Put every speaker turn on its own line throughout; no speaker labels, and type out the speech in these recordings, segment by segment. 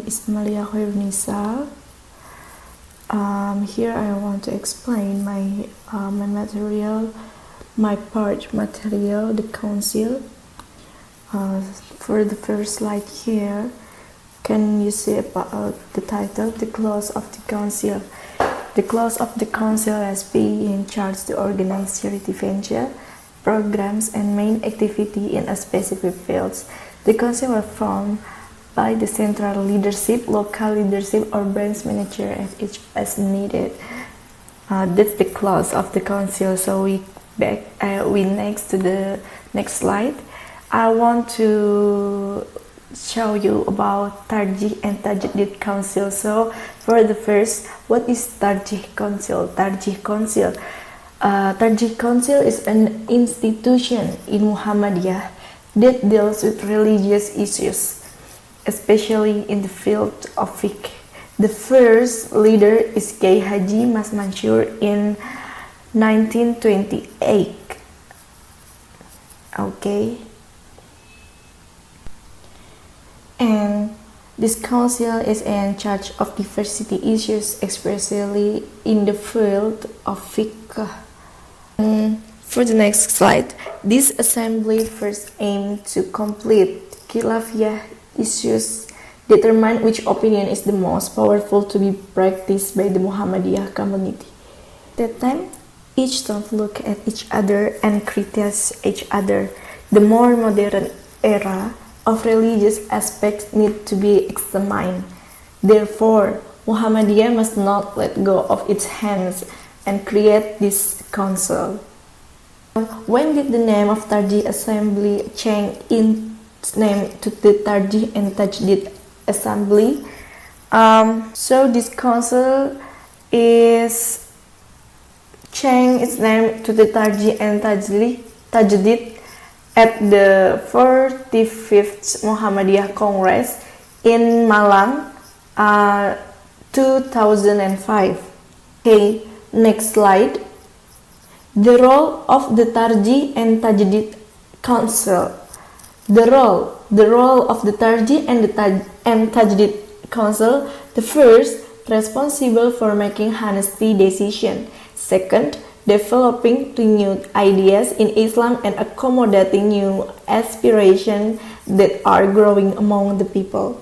is Amalia Choirrunisa. Here I want to explain my material, my part material, the council. For the first slide here, can you see about the title, the clause of the council? The clause of the council has been in charge to organize charity venture, programs, and main activity in a specific fields. The council was formed by the central leadership, local leadership, or branch manager as each as needed. That's the clause of the council. So we next to the next slide. I want to show you about Tarjih and Tajdid Council. So for the first, what is Tarjih Council? Tarjih Council. Tarjih Council is an institution in Muhammadiyah that deals with religious issues, especially in the field of fiqh. The first leader is Kiai Haji Mas Mansur in 1928. Okay. And this council is in charge of diversity issues, especially in the field of fiqh. For the next slide, this assembly first aimed to complete khilafiyah issues, determine which opinion is the most powerful to be practiced by the Muhammadiyah community. At that time, each don't look at each other and criticize each other. The more modern era of religious aspects need to be examined. Therefore, Muhammadiyah must not let go of its hands and create this council. When did the name of Tarjih Assembly change its name to the Tarjih and Tajdid Assembly? So this council is changed its name to the Tarjih and Tajdid at the 45th Muhammadiyah Congress in Malang, 2005. Okay, next slide. The role of the Tarjih and Tajdid Council. The role of the Tarjih and Tajdid Council. The first, responsible for making honesty decision. Second, developing renewed ideas in Islam and accommodating new aspirations that are growing among the people.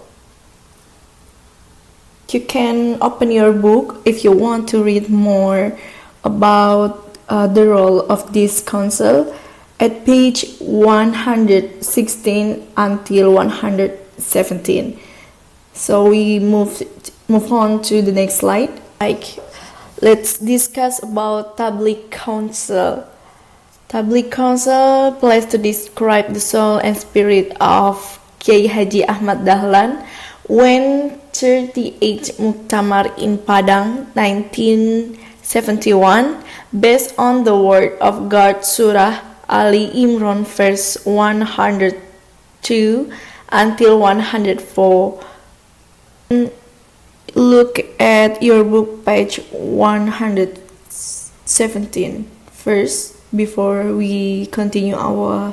You can open your book if you want to read more about the role of this council at page 116 until 117. So we move on to the next slide. Let's discuss about Tabligh Council. Tabligh Council plays to describe the soul and spirit of Kiai Haji Ahmad Dahlan when 38 Muktamar in Padang 1971 based on the word of God Surah Ali Imran verse 102 until 104. Look at your book page 117 first before we continue our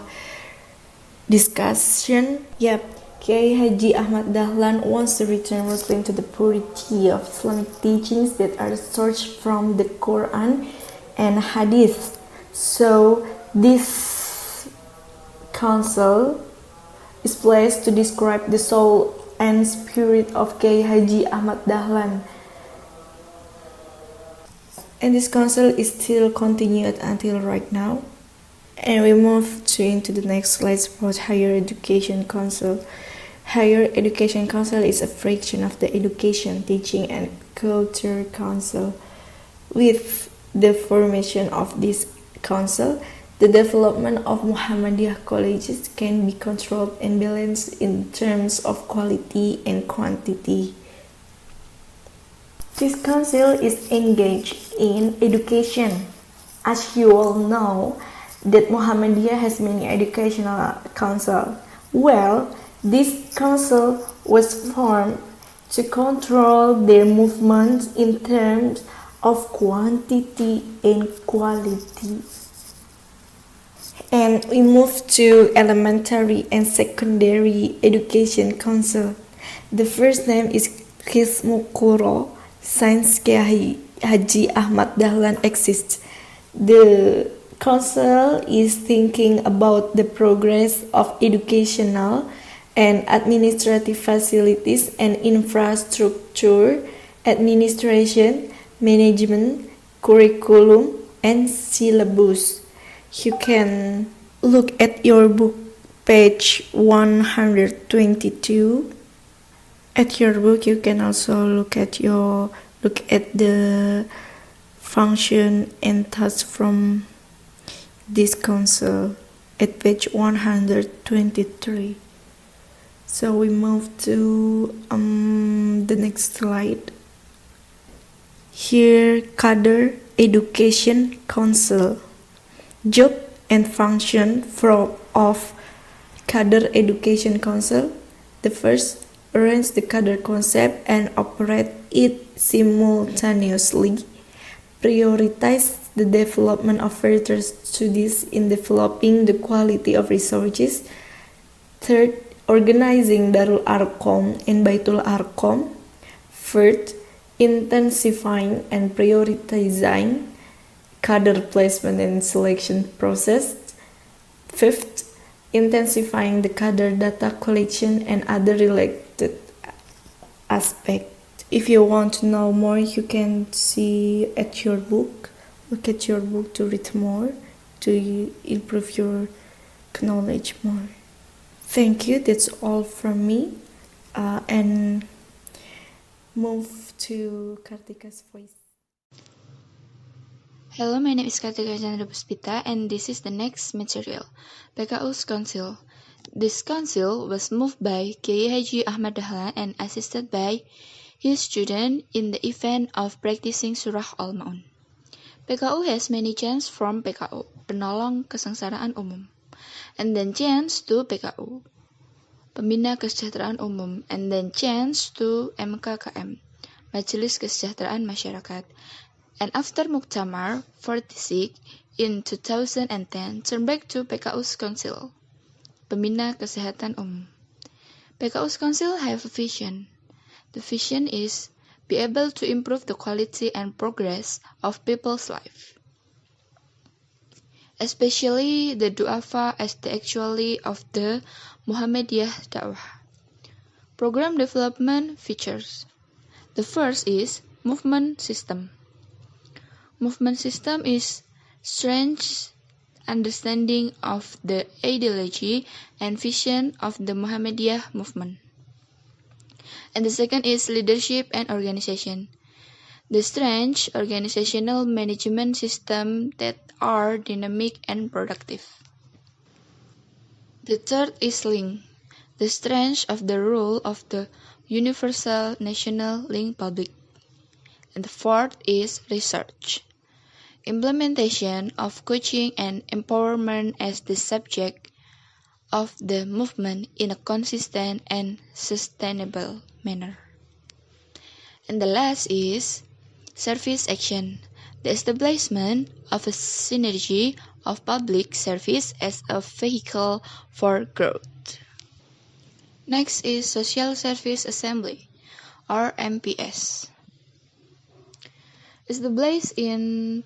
discussion. Yep, Kiai Haji Ahmad Dahlan wants to return Muslim to the purity of Islamic teachings that are sourced from the Quran and Hadith. So this council is placed to describe the soul and spirit of Kiai Haji Ahmad Dahlan. And this council is still continued until right now. And we move into the next slide about Higher Education Council. Higher Education Council is a fraction of the Education, Teaching and Culture Council. With the formation of this council, the development of Muhammadiyah colleges can be controlled and balanced in terms of quality and quantity. This council is engaged in education. As you all know, that Muhammadiyah has many educational councils. Well, this council was formed to control their movements in terms of quantity and quality. And we move to Elementary and Secondary Education Council. The first name is Kismukuro, since Kiai Haji Ahmad Dahlan exists. The council is thinking about the progress of educational and administrative facilities and infrastructure, administration, management, curriculum, and syllabus. You can look at your book, page 122. At your book, you can also look at the function and tasks from this council at page 123. So we move to the next slide. Here, Cadre Education Council. Job and function of Cadre Education Council. The first, arrange the cadre concept and operate it simultaneously. Prioritize the development of further studies in developing the quality of researches. Third, organizing Darul Arqam and Baitul Arqam. Fourth, intensifying and prioritizing cadre placement and selection process. Fifth, intensifying the cadre data collection and other related aspects. If you want to know more, you can see at your book. Look at your book to read more, to improve your knowledge more. Thank you. That's all from me. And move to Kartika's voice.
Hello, my name is Kartika Chandra P, and this is the next material, PKU's Council. This council was moved by Kiai Haji Ahmad Dahlan and assisted by his student in the event of practicing Surah Al-Ma'un. PKU has many changes from PKU, Penolong Kesengsaraan Umum, and then change to PKU, Pembina Kesejahteraan Umum, and then change to MKKM, Majelis Kesejahteraan Masyarakat. And after Muktamar 46 in 2010, turned back to PKU's Council, Pembina Kesehatan Umum. PKU's Council have a vision. The vision is be able to improve the quality and progress of people's life, especially the du'afa as the actually of the Muhammadiyah Da'wah. Program development features. The first is movement system. Movement system is strange understanding of the ideology and vision of the Muhammadiyah movement. And the second is leadership and organization. The strange organizational management system that are dynamic and productive. The third is link. The strength of the rule of the universal national link public. And the fourth is research. Implementation of coaching and empowerment as the subject of the movement in a consistent and sustainable manner. And the last is service action, the establishment of a synergy of public service as a vehicle for growth. Next is Social Service Assembly, or MPS. Established in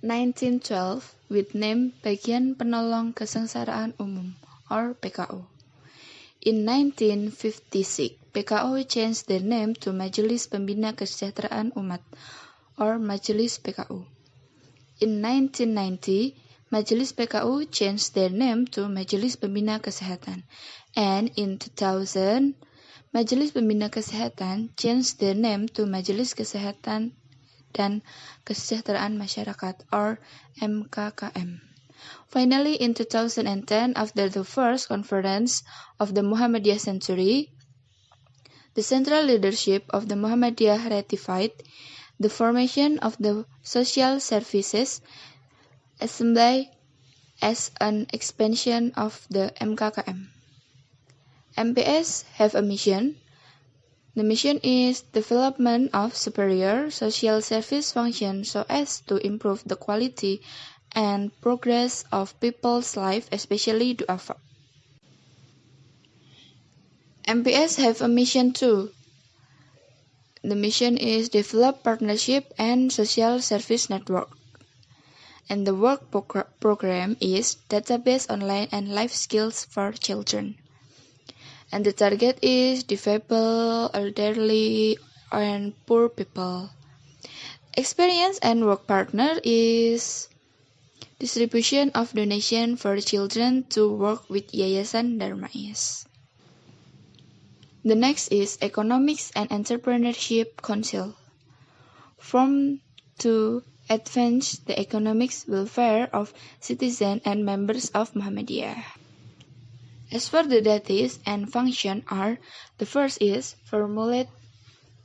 1912 with name Bagian Penolong Kesengsaraan Umum or PKU. In 1956, PKU changed their name to Majelis Pembina Kesejahteraan Umat or Majelis PKU. In 1990, Majelis PKU changed their name to Majelis Pembina Kesehatan. And in 2000, Majelis Pembina Kesehatan changed their name to Majelis Kesehatan dan Kesejahteraan Masyarakat or MKKM. Finally, in 2010, after the first conference of the Muhammadiyah century, the central leadership of the Muhammadiyah ratified the formation of the Social Services Assembly as an expansion of the MKKM. MPS have a mission. The mission is development of superior social service functions so as to improve the quality and progress of people's life, especially du'afa. MPS have a mission too. The mission is develop partnership and social service network. And the work program is database online and life skills for children. And the target is disabled, elderly, and poor people. Experience and work partner is distribution of donation for children to work with Yayasan Darmais. The next is Economics and Entrepreneurship Council. Formed to advance the economic welfare of citizens and members of Muhammadiyah. As for the duties and function are, the first is formulate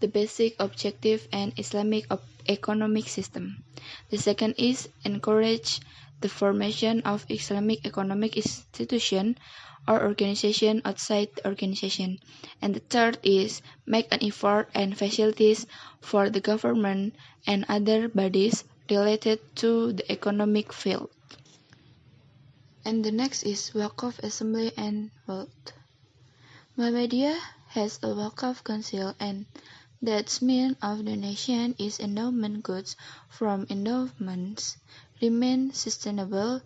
the basic objective and Islamic economic system. The second is encourage the formation of Islamic economic institution or organization outside the organization. And the third is make an effort and facilities for the government and other bodies related to the economic field. And the next is Waqf Assembly and Vote. Muhammadiyah has a Waqf Council, and that means of donation is endowment goods from endowments remain sustainable,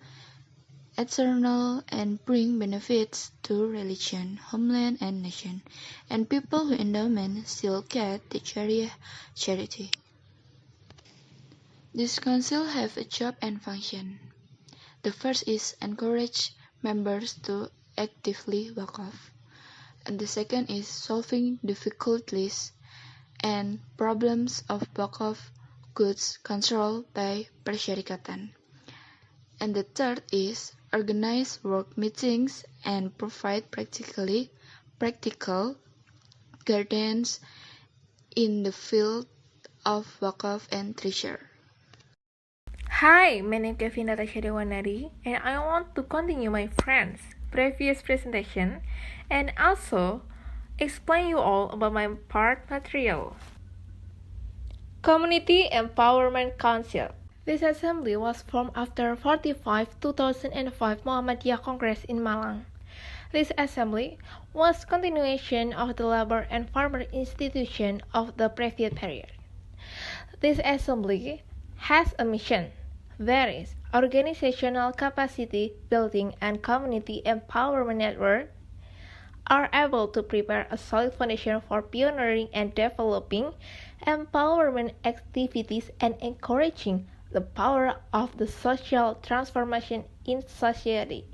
eternal, and bring benefits to religion, homeland, and nation. And people who endowment still get the charity. This council have a job and function. The first is encourage members to actively waqf. And the second is solving difficulties and problems of waqf goods controlled by persyarikatan. And the third is organize work meetings and provide practical guidance in the field of waqf and treasure.
Hi, my name is Tasya D, and I want to continue my friend's previous presentation and also explain you all about my part material. Community Empowerment Council. This assembly was formed after 45 2005 Muhammadiyah Congress in Malang. This assembly was continuation of the labor and farmer institution of the previous period. This assembly has a mission. That is, organizational capacity building and community empowerment network are able to prepare a solid foundation for pioneering and developing empowerment activities and encouraging the power of the social transformation in society.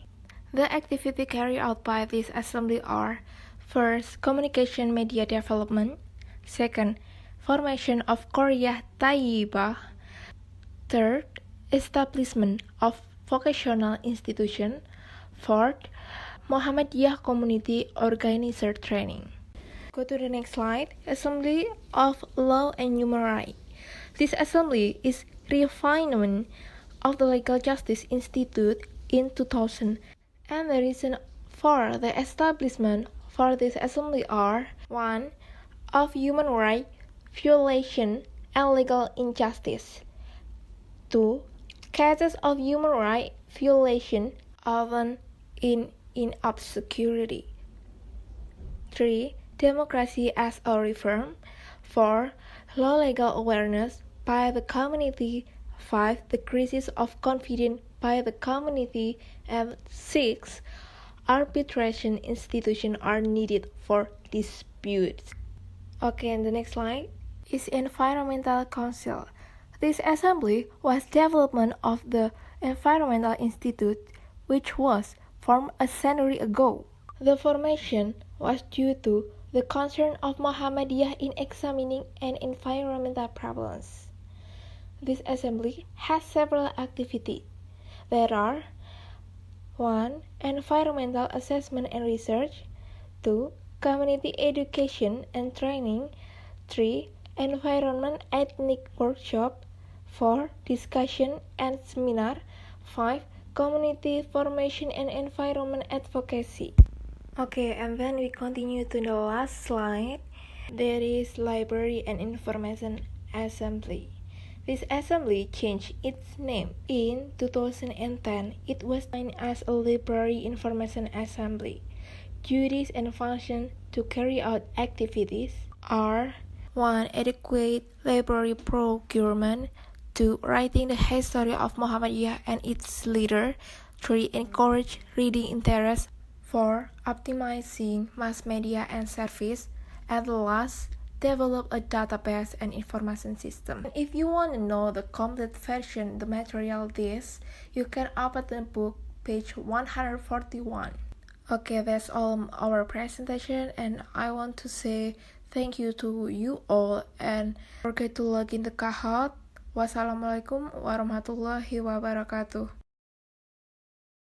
The activity carried out by this assembly are: first, communication media development; second, formation of Qaryah Tayyibah; third, establishment of vocational institution; fourth, Muhammadiyah community organizer training. Go to the next slide. Assembly of Law and Human Rights. This assembly is refinement of the Legal Justice Institute in 2000, and the reason for the establishment for this assembly are: 1. Of human rights violation and legal injustice; 2. Cases of human rights violation often in obscurity; 3. Democracy as a reform; 4. Low legal awareness by the community; 5. The crisis of confidence by the community; and 6. Arbitration institutions are needed for disputes. Okay, and the next slide is Environmental Council. This assembly was development of the Environmental Institute, which was formed a century ago. The formation was due to the concern of Muhammadiyah in examining an environmental problems. This assembly has several activities. There are: 1. Environmental assessment and research; 2. Community education and training; 3. Environment ethnic workshop; 4. Discussion and seminar; 5. Community formation and environment advocacy. Okay, and then we continue to the last slide. There is Library and Information Assembly. This assembly changed its name. In 2010, it was known as a Library Information Assembly duties and functions to carry out activities are 1. Adequate library procurement, 2. Writing the history of Muhammadiyah and its leader, 3. Encourage reading interest, 4. Optimizing mass media and service, and last, develop a database and information system. If you want to know the complete version, the material this, you can open the book, page 141. Okay, that's all our presentation, and I want to say thank you to you all, and don't forget to log in the Kahoot. Wassalamualaikum warahmatullahi wabarakatuh.